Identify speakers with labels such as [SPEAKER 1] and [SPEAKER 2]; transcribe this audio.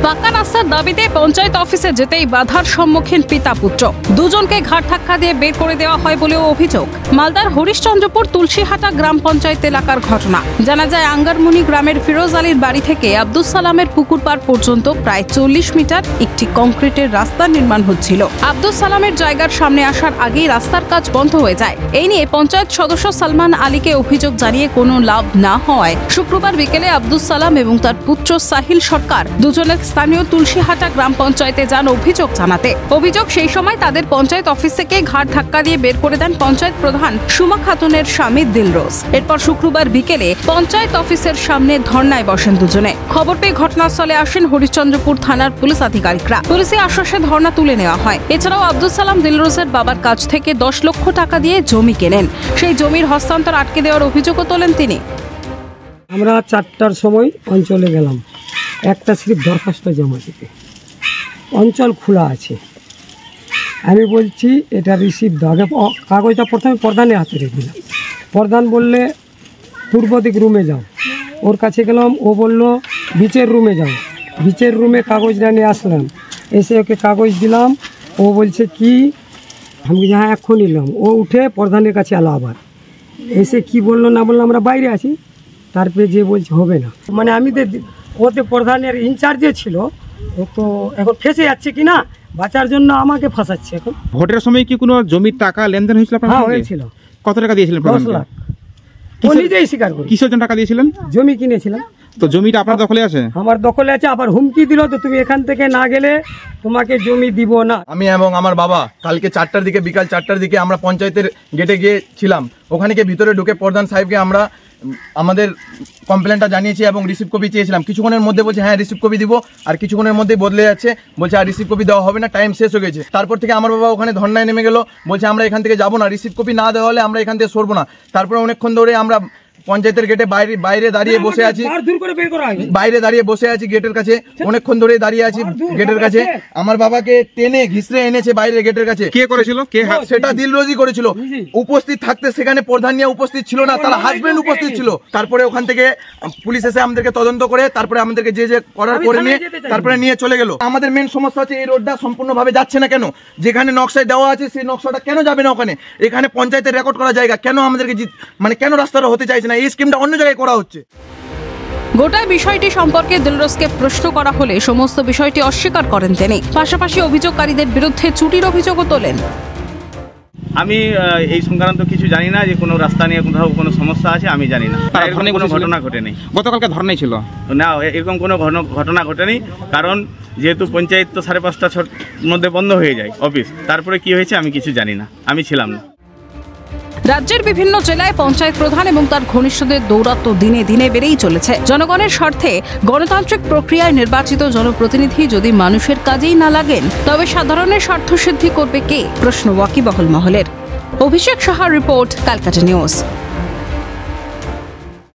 [SPEAKER 1] পাকা রাস্তার দাবিতে পঞ্চায়েত অফিসে যেতেই বাধার সম্মুখীন পিতা পুত্র, দুজনকে ঘাট ধাক্কা দিয়ে বের করে দেওয়া হয় বলেও অভিযোগ। মালদার হরিশ্চন্দ্রপুর তুলসীহাটা গ্রাম পঞ্চায়েত এলাকার ঘটনা। জানা যায়, আঙ্গারমুনি গ্রামের ফিরোজ আলীর বাড়ি থেকে আব্দুস সালামের পুকুর পাড় পর্যন্ত প্রায় 40 মিটার একটি কংক্রিটের রাস্তা নির্মাণ হচ্ছিল। আব্দুস সালামের জায়গার সামনে আসার আগেই রাস্তার কাজ বন্ধ হয়ে যায়। এই নিয়ে পঞ্চায়েত সদস্য সালমান আলীকে অভিযোগ জানিয়ে কোনো লাভ না হওয়ায় শুক্রবার বিকেলে আব্দুস সালাম এবং তার পুত্র সাহিল সরকার দুজনে স্থানীয় তুলসীহাটা গ্রাম পঞ্চায়েতে যান অভিযোগ জানাতে। অভিযোগ, সেই সময় তাদের পঞ্চায়েত অফিস থেকে ঘাট ধাক্কা দিয়ে বের করে দেন পঞ্চায়েত প্রধান সুমা খাতুনের স্বামী দিলরোজ। এরপর শুক্রবার বিকেলে পঞ্চায়েত অফিসের সামনে ধর্নায় বসেন দুজনে। খবর পেয়ে ঘটনাস্থলে আসেন হরিশ্চন্দ্রপুর থানার পুলিশ আধিকারিকরা। পুলিশের আশ্বাসে ধর্না তুলে নেওয়া হয়। এছাড়াও আব্দুস সালাম দিলরোজের বাবার কাছ থেকে 10 লক্ষ টাকা দিয়ে জমি কেনেন। সেই জমির হস্তান্তর আটকে দেওয়ার অভিযোগও তোলেন তিনি।
[SPEAKER 2] আমরা 4টার সময় অঞ্চলে গেলাম, একটা স্লিপ দরখাস্ত জমা দিতে। অঞ্চল খোলা আছে, আমি বলছি এটা রিসিভ দাও। আগে কাগজটা প্রথমে প্রধানের হাতে রেখে দিলাম। প্রধান বললে পূর্ব দিক রুমে যাও। ওর কাছে গেলাম, ও বলল বিচের রুমে যাও। বিচের রুমে কাগজটা নিয়ে আসলাম, এসে ওকে কাগজ দিলাম। ও বলছে কি, আমি হ্যাঁ এখন নিলাম। ও উঠে প্রধানের কাছে এলো, আবার এসে কি বললো না বললো আমরা বাইরে আছি। তারপরে যে বলছে হবে না, মানে আমি ওতে প্রধানের ইনচার্জে ছিল, ও তো এখন ফেসে যাচ্ছে কি না বাঁচার জন্য আমাকে ফাঁসাচ্ছে। এখন
[SPEAKER 3] ভোটের সময় কি কোনো জমির টাকা লেনদেন হয়েছিল?
[SPEAKER 2] হ্যাঁ হয়েছিল।
[SPEAKER 3] কত টাকা দিয়েছিলেন?
[SPEAKER 2] 10 লাখ। ও নিজেই স্বীকার করে।
[SPEAKER 3] কিসের জন্য টাকা দিয়েছিলেন?
[SPEAKER 2] জমি কিনেছিলাম।
[SPEAKER 3] তো জমিটা আপনার দখলে আছে?
[SPEAKER 2] আমার দখলে আছে, আবার হুমকি দিল তো তুমি এখান থেকে না গেলে তোমাকে জমি দিব না।
[SPEAKER 4] আমি এবং আমার বাবা কালকে 4টার দিকে, বিকাল 4টার দিকে আমরা পঞ্চায়েতের গেটে গিয়েছিলাম। ওখানে গিয়ে ভিতরে ঢুকে প্রধান সাহেবকে আমরা আমাদের কমপ্লেনটা জানিয়েছি এবং রিসিভ কপি চেয়েছিলাম। কিছুক্ষণের মধ্যে বলছে হ্যাঁ রিসিভ কপি দিব, আর কিছুক্ষণের মধ্যে বদলে যাচ্ছে, বলছে আর রিসিভ কপি দেওয়া হবে না, টাইম শেষ হয়ে গেছে। তারপর থেকে আমার বাবা ওখানে ধর্নায় নেমে গেল, বলছে আমরা এখান থেকে যাবো না, রিসিভ কপি না দেওয়া হলে আমরা এখান থেকে সরবো না। তারপরে অনেকক্ষণ ধরে আমরা পঞ্চায়েতের গেটে বাইরে দাঁড়িয়ে বসে আছি, গেটের কাছে অনেকক্ষণ ধরে দাঁড়িয়ে আছি গেটের কাছে। আমার বাবাকে টেনে ঘিসড়ে এনেছে বাইরে গেটের কাছে।
[SPEAKER 3] কে করেছিল?
[SPEAKER 4] সেটা দিলরোজই করেছিল। উপস্থিত থাকতে সেখানে প্রধান নিয়ে উপস্থিত ছিল না, তার হাজবেন্ড উপস্থিত ছিল। তারপরে ওখান থেকে পুলিশ এসে আমাদেরকে তদন্ত করে তারপরে আমাদেরকে যে করার করে নিয়ে তারপরে নিয়ে চলে গেল। আমাদের মেন সমস্যা হচ্ছে এই রোডটা সম্পূর্ণভাবে যাচ্ছে না কেন? যেখানে নকশায় দেওয়া আছে সেই নকশাটা কেন যাবে না ওখানে? এখানে পঞ্চায়েতের রেকর্ড করা জায়গা, কেন আমাদেরকে মানে কেন রাস্তাটা হতে চাইছে না? এই স্কিমটা অন্য জায়গায় করা হচ্ছে।
[SPEAKER 1] গোটা বিষয়টি সম্পর্কে দিলরোজকে প্রশ্ন করা হলে সমস্ত বিষয়টি অস্বীকার করেন তিনি। পাশাপাশি অভিযোগকারীদের বিরুদ্ধে চুরির অভিযোগও তোলেন।
[SPEAKER 5] আমি এই সংক্রান্ত কিছু জানি না, যে কোনো রাস্তা নিয়ে কোথাও কোনো সমস্যা আছে আমি জানি না। কোনো ঘটনা ঘটেনি।
[SPEAKER 3] গতকালকে ধর্নাই ছিল
[SPEAKER 5] না, এরকম কোনো ঘটনা ঘটেনি। কারণ যেহেতু পঞ্চায়েত তো 5:30-6টার মধ্যে বন্ধ হয়ে যায় অফিস, তারপরে কি হয়েছে আমি কিছু জানি না, আমি ছিলাম না।
[SPEAKER 1] রাজ্যের বিভিন্ন জেলায় পঞ্চায়েত প্রধান এবং তার ঘনিষ্ঠদের দৌরাত্ম্য দিনে দিনে বেড়েই চলেছে। জনগণের স্বার্থে গণতান্ত্রিক প্রক্রিয়ায় নির্বাচিত জনপ্রতিনিধি যদি মানুষের কাজেই না লাগেন, তবে সাধারণের স্বার্থ সিদ্ধি করবে কে? প্রশ্ন ওয়াকিবহাল মহলের। অভিষেক সাহার রিপোর্ট, ক্যালকাটা নিউজ।